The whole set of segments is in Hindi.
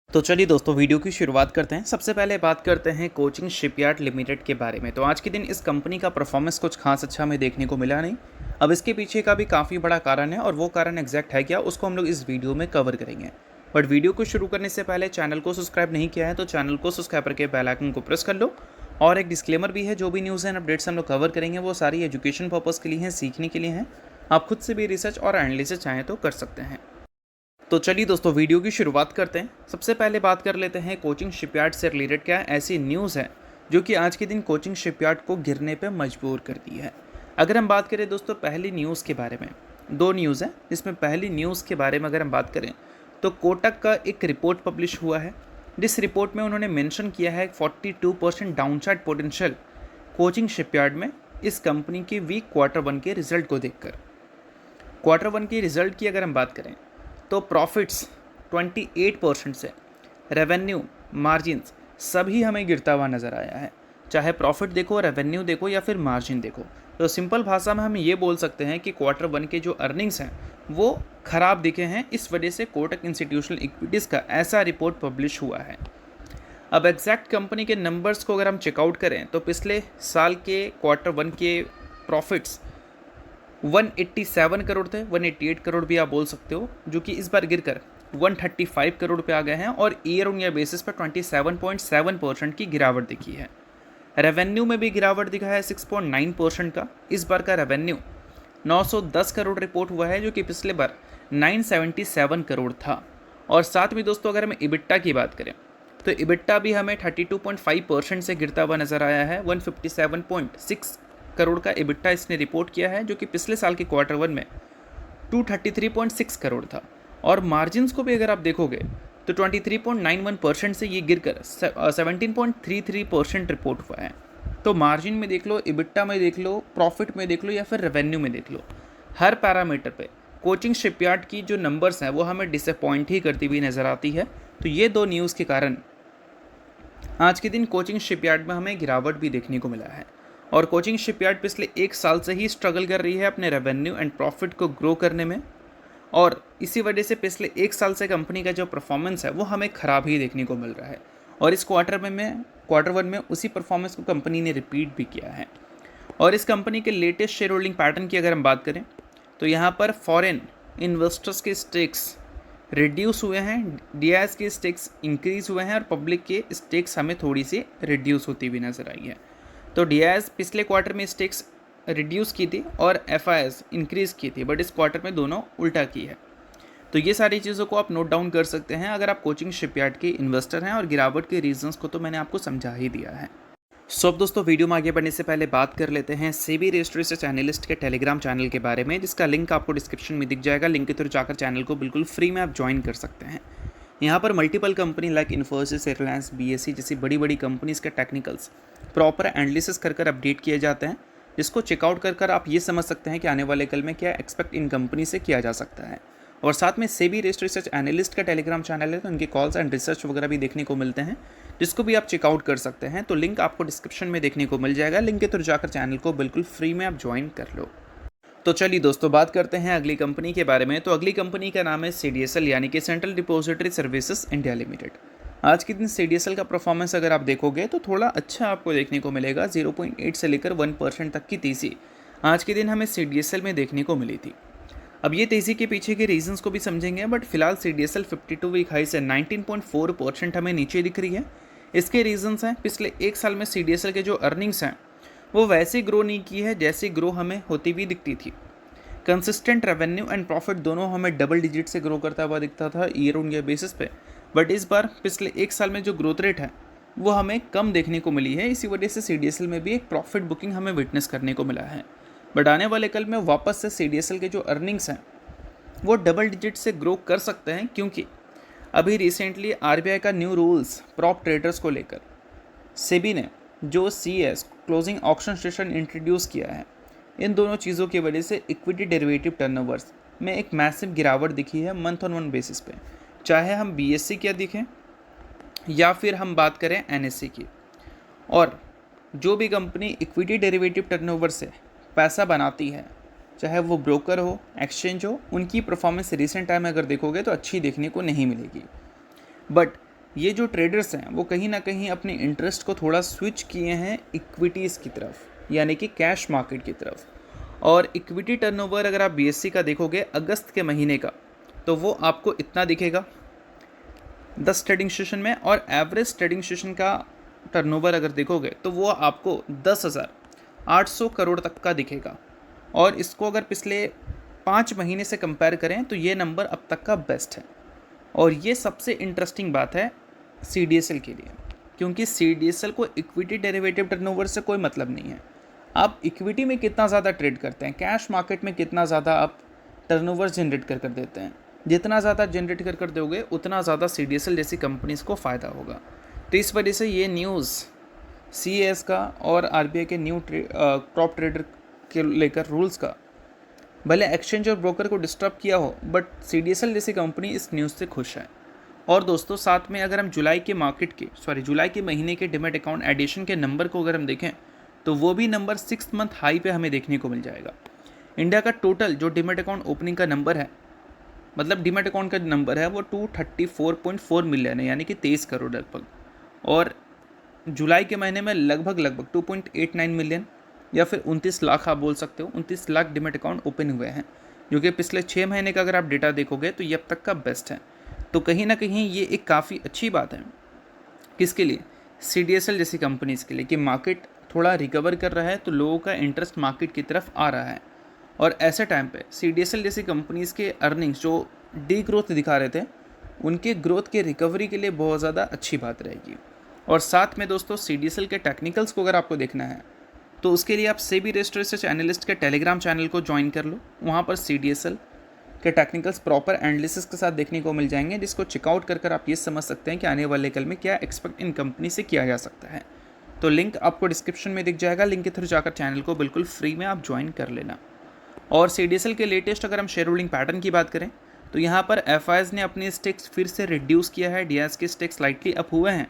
तो चलिए दोस्तों वीडियो की शुरुआत करते हैं। सबसे पहले बात करते हैं कोचिंग शिपयार्ड लिमिटेड के बारे में। तो आज के दिन इस कंपनी का परफॉर्मेंस कुछ खास अच्छा हमें देखने को मिला नहीं। अब इसके पीछे का भी काफ़ी बड़ा कारण है और वो कारण एग्जैक्ट है क्या, उसको हम लोग इस वीडियो में कवर करेंगे। बट वीडियो को शुरू करने से पहले चैनल को सब्सक्राइब नहीं किया है तो चैनल को सब्सक्राइब करके बेल आइकन को प्रेस कर लो। और एक डिस्क्लेमर भी है, जो भी न्यूज़ एंड अपडेट्स हम लोग कवर करेंगे वो सारी एजुकेशन पर्पज़ के लिए हैं, सीखने के लिए हैं। आप खुद से भी रिसर्च और एनालिसिस चाहें तो कर सकते हैं। तो चलिए दोस्तों वीडियो की शुरुआत करते हैं। सबसे पहले बात कर लेते हैं कोचिंग शिपयार्ड से रिलेटेड क्या ऐसी न्यूज़ है जो कि आज के दिन कोचिंग शिपयार्ड को गिरने पर मजबूर कर दी है। अगर हम बात करें दोस्तों पहली न्यूज़ के बारे में, दो न्यूज़ हैं जिसमें पहली न्यूज़ के बारे में अगर हम बात करें तो कोटक का एक रिपोर्ट पब्लिश हुआ है, जिस रिपोर्ट में उन्होंने मेंशन किया है 42% डाउनसाइड पोटेंशियल कोचिंग शिपयार्ड में इस कंपनी के वीक Q1 के रिजल्ट को देखकर। Q1 के रिजल्ट की अगर हम बात करें तो प्रॉफिट्स 28% से रेवेन्यू मार्जिन्स सभी हमें गिरता हुआ नज़र आया है। चाहे प्रॉफिट देखो, रेवेन्यू देखो या फिर मार्जिन देखो, तो सिंपल भाषा में हम ये बोल सकते हैं कि Q1 के जो अर्निंग्स हैं वो ख़राब दिखे हैं। इस वजह से कोटक इंस्टीट्यूशनल इक्विटीज़ का ऐसा रिपोर्ट पब्लिश हुआ है। अब एग्जैक्ट कंपनी के नंबर्स को अगर हम चेकआउट करें तो पिछले साल के Q1 के प्रॉफिट्स 187 करोड़ थे, 188 करोड़ भी आप बोल सकते हो, जो कि इस बार गिरकर 135 करोड़ पे आ गए हैं और ईयर ऑन ईयर बेसिस पर 27.7% की गिरावट दिखी है। रेवेन्यू में भी गिरावट दिखा है 6.9% का। इस बार का रेवेन्यू 910 करोड़ रिपोर्ट हुआ है, जो कि पिछले बार 977 करोड़ था। और साथ में दोस्तों अगर हम इबिट्टा की बात करें तो इबिट्टा भी हमें 32.5% से गिरता हुआ नज़र आया है। 157.6 करोड़ का इबिट्टा इसने रिपोर्ट किया है, जो कि पिछले साल के Q1 में 233.6 करोड़ था। और मार्जिन्स को भी अगर आप देखोगे तो 23.91% से ये गिरकर 17.33% रिपोर्ट हुआ है। तो मार्जिन में देख लो, इबिट्टा में देख लो, प्रॉफिट में देख लो या फिर रेवेन्यू में देख लो, हर पैरामीटर पे कोचिंग शिपयार्ड की जो नंबर्स हैं वो हमें डिसअपॉइंट ही करती हुई नज़र आती है। तो ये दो न्यूज़ के कारण आज के दिन कोचिंग शिपयार्ड में हमें गिरावट भी देखने को मिला है। और कोचिंग शिपयार्ड पिछले एक साल से ही स्ट्रगल कर रही है अपने रेवेन्यू एंड प्रॉफिट को ग्रो करने में, और इसी वजह से पिछले एक साल से कंपनी का जो परफॉर्मेंस है वो हमें ख़राब ही देखने को मिल रहा है। और इस Q1 में उसी परफॉर्मेंस को कंपनी ने रिपीट भी किया है। और इस कंपनी के लेटेस्ट शेयर होल्डिंग पैटर्न की अगर हम बात करें तो यहाँ पर फॉरेन इन्वेस्टर्स के स्टेक्स रिड्यूस हुए हैं, डीआईएस के स्टेक्स इंक्रीज़ हुए हैं और पब्लिक के स्टेक्स हमें थोड़ी सी रिड्यूस होती हुई नज़र आई है। तो डीआईएस पिछले क्वार्टर में स्टेक्स रिड्यूस की थी और एफआईएस इंक्रीज़ की थी, बट इस क्वार्टर में दोनों उल्टा की है। तो ये सारी चीज़ों को आप नोट डाउन कर सकते हैं अगर आप कोचिंग शिपयार्ड के इन्वेस्टर हैं। और गिरावट के रीजंस को तो मैंने आपको समझा ही दिया है। अब दोस्तों वीडियो में आगे बढ़ने से पहले बात कर लेते हैं सेबी रजिस्टर्ड रिसर्च एनालिस्ट के टेलीग्राम चैनल के बारे में, जिसका लिंक आपको डिस्क्रिप्शन में दिख जाएगा। लिंक के थ्रू जाकर चैनल को बिल्कुल फ्री में आप ज्वाइन कर सकते हैं। यहाँ पर multiple company like Infosys, Reliance, BSE जैसी बड़ी बड़ी कंपनीज़ के टेक्निकल्स प्रॉपर एनालिसिस कर अपडेट किए जाते हैं, जिसको चेकआउट कर आप ये समझ सकते हैं कि आने वाले कल में क्या एक्सपेक्ट इन कंपनी से किया जा सकता है। और साथ में सेबी रजिस्टर्ड रिसर्च एनालिस्ट का टेलीग्राम चैनल है, तो उनके कॉल्स एंड रिसर्च वगैरह भी देखने को मिलते हैं, जिसको भी आप चेकआउट कर सकते हैं। तो लिंक आपको डिस्क्रिप्शन में देखने को मिल जाएगा। लिंक के थ्रू जाकर चैनल को बिल्कुल फ्री में आप ज्वाइन कर लो। तो चलिए दोस्तों बात करते हैं अगली कंपनी के बारे में। तो अगली कंपनी का नाम है CDSL यानी कि central depository services India limited. आज के दिन CDSL का परफॉर्मेंस अगर आप देखोगे तो थोड़ा अच्छा आपको देखने को मिलेगा। 0.8 से लेकर 1% तक की तेज़ी आज के दिन हमें CDSL में देखने को मिली थी। अब ये तेज़ी के पीछे के रीजंस को भी समझेंगे, बट फिलहाल CDSL 52 वीक हाई से 19.4% हमें नीचे दिख रही है। इसके रीजंस हैं, पिछले एक साल में CDSL के जो अर्निंग्स हैं वो वैसे ग्रो नहीं की है जैसी ग्रो हमें होती हुई दिखती थी। कंसिस्टेंट रेवेन्यू एंड प्रॉफिट दोनों हमें डबल डिजिट से ग्रो करता हुआ दिखता था ईयर ऑन ईयर बेसिस पे, बट इस बार पिछले एक साल में जो ग्रोथ रेट है वो हमें कम देखने को मिली है। इसी वजह से CDSL में भी एक प्रॉफिट बुकिंग हमें विटनेस करने को मिला है। बट आने वाले कल में वापस से CDSL के जो अर्निंग्स हैं वो डबल डिजिट से ग्रो कर सकते हैं, क्योंकि अभी रिसेंटली RBI का न्यू रूल्स प्रॉप ट्रेडर्स को लेकर सेबी ने जो CS closing auction session introduce किया है, इन दोनों चीज़ों की वजह से इक्विटी डेरिवेटिव टर्नओवर्स में एक मैसिव गिरावट दिखी है मंथ ऑन मंथ बेसिस पे, चाहे हम BSE क्या दिखें या फिर हम बात करें NSE की। और जो भी कंपनी इक्विटी डेरिवेटिव टर्नओवर से पैसा बनाती है, चाहे वो ब्रोकर हो, एक्सचेंज हो, उनकी परफॉर्मेंस रिसेंट टाइम में अगर देखोगे तो अच्छी देखने को नहीं मिलेगी। बट ये जो ट्रेडर्स हैं वो कहीं ना कहीं अपने इंटरेस्ट को थोड़ा स्विच किए हैं इक्विटीज़ की तरफ, यानी कि कैश मार्केट की तरफ। और इक्विटी टर्नओवर अगर आप बीएससी का देखोगे अगस्त के महीने का, तो वो आपको इतना दिखेगा 10 ट्रेडिंग सेशन में, और एवरेज ट्रेडिंग सेशन का टर्नओवर अगर देखोगे तो वो आपको 10,800 करोड़ तक का दिखेगा। और इसको अगर पिछले 5 महीने से कंपेयर करें तो ये नंबर अब तक का बेस्ट है। और ये सबसे इंटरेस्टिंग बात है CDSL के लिए, क्योंकि CDSL को इक्विटी डेरिवेटिव टर्नओवर से कोई मतलब नहीं है। आप इक्विटी में कितना ज़्यादा ट्रेड करते हैं, कैश मार्केट में कितना ज़्यादा आप टर्नओवर जनरेट कर देते हैं, जितना ज़्यादा जनरेट कर दोगे उतना ज़्यादा CDSL जैसी कंपनीज़ को फ़ायदा होगा। तो इस वजह से ये न्यूज़ CAS का और RBI के न्यू प्रॉप ट्रेडर के लेकर रूल्स का भले एक्सचेंज और ब्रोकर को डिस्टर्ब किया हो, बट CDSL जैसी कंपनी इस न्यूज़ से खुश है। और दोस्तों साथ में अगर हम जुलाई के महीने के डिमेट अकाउंट एडिशन के नंबर को अगर हम देखें तो वो भी नंबर 6 मंथ हाई पे हमें देखने को मिल जाएगा। इंडिया का टोटल जो डिमेट अकाउंट ओपनिंग का नंबर है, मतलब डिमेट अकाउंट का नंबर है वो 234.4 मिलियन है, यानी कि 23 करोड़ लगभग। और जुलाई के महीने में लगभग 2.89 मिलियन या फिर 29 लाख आप बोल सकते हो, 29 लाख डिमेट अकाउंट ओपन हुए हैं, जो कि पिछले 6 महीने का अगर आप डेटा देखोगे तो ये अब तक का बेस्ट है। तो कहीं ना कहीं ये एक काफ़ी अच्छी बात है किसके लिए, CDSL जैसी कंपनीज़ के लिए, कि मार्केट थोड़ा रिकवर कर रहा है तो लोगों का इंटरेस्ट मार्केट की तरफ आ रहा है। और ऐसे टाइम पे CDSL जैसी कंपनीज़ के अर्निंग्स जो डी ग्रोथ दिखा रहे थे, उनके ग्रोथ के रिकवरी के लिए बहुत ज़्यादा अच्छी बात रहेगी। और साथ में दोस्तों CDSL के टेक्निकल्स को अगर आपको देखना है तो उसके लिए आप सेबी रिसर्च एनालिस्ट के टेलीग्राम चैनल को ज्वाइन कर लो। वहाँ पर CDSL के टेक्निकल्स प्रॉपर एनालिसिस के साथ देखने को मिल जाएंगे, जिसको चेकआउट कर आप ये समझ सकते हैं कि आने वाले कल में क्या एक्सपेक्ट इन कंपनी से किया जा सकता है। तो लिंक आपको डिस्क्रिप्शन में दिख जाएगा, लिंक के थ्रू जाकर चैनल को बिल्कुल फ्री में आप ज्वाइन कर लेना। और CDSL के लेटेस्ट अगर हम शेयर होल्डिंग पैटर्न की बात करें तो यहाँ पर FIs ने अपने स्टेक्स फिर से रिड्यूस किया है। DIs के स्टेक्स स्लाइटली अप हुए हैं,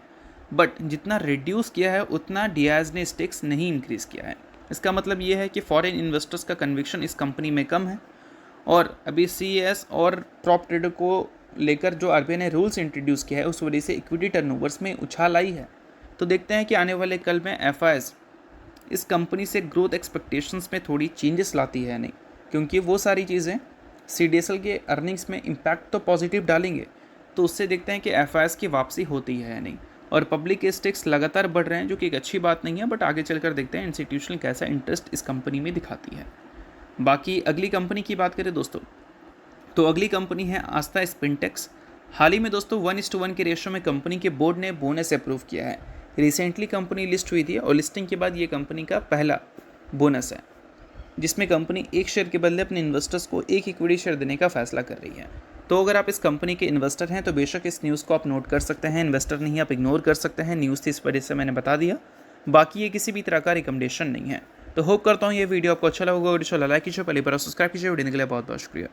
बट जितना रिड्यूस किया है उतना DIs ने स्टेक्स नहीं इंक्रीज़ किया है। इसका मतलब ये है कि फॉरेन इन्वेस्टर्स का कन्विक्शन इस कंपनी में कम है। और अभी CAS और प्रॉप ट्रेडर को लेकर जो RBI ने रूल्स इंट्रोड्यूस किया है उस वजह से इक्विटी टर्नओवर्स में उछाल आई है। तो देखते हैं कि आने वाले कल में FIs इस कंपनी से ग्रोथ एक्सपेक्टेशंस में थोड़ी चेंजेस लाती है नहीं, क्योंकि वो सारी चीज़ें CDSL के अर्निंग्स में इम्पैक्ट तो पॉजिटिव डालेंगे। तो उससे देखते हैं कि FIs की वापसी होती है या नहीं। और पब्लिक के स्टेक्स लगातार बढ़ रहे हैं, जो कि एक अच्छी बात नहीं है, बट आगे चलकर देखते हैं इंस्टीट्यूशनल कैसा इंटरेस्ट इस कंपनी में दिखाती है। बाकी अगली कंपनी की बात करें दोस्तों, तो अगली कंपनी है आस्था स्पिनटेक्स। हाल ही में दोस्तों 1:1 के रेशो में कंपनी के बोर्ड ने बोनस अप्रूव किया है। रिसेंटली कंपनी लिस्ट हुई थी और लिस्टिंग के बाद ये कंपनी का पहला बोनस है, जिसमें कंपनी एक शेयर के बदले अपने इन्वेस्टर्स को एक इक्विटी शेयर देने का फैसला कर रही है। तो अगर आप इस कंपनी के इन्वेस्टर हैं तो बेशक इस न्यूज़ को आप नोट कर सकते हैं, इन्वेस्टर नहीं आप इग्नोर कर सकते हैं। न्यूज़ थी इस वजह से मैंने बता दिया, बाकी ये किसी भी तरह का रिकमेंडेशन नहीं है। तो होप करता हूँ ये वीडियो आपको अच्छा लगा होगा। वीडियो लाइक कीजिए, पहली बार सब्सक्राइब कीजिए। वीडियो के लिए बहुत बहुत शुक्रिया।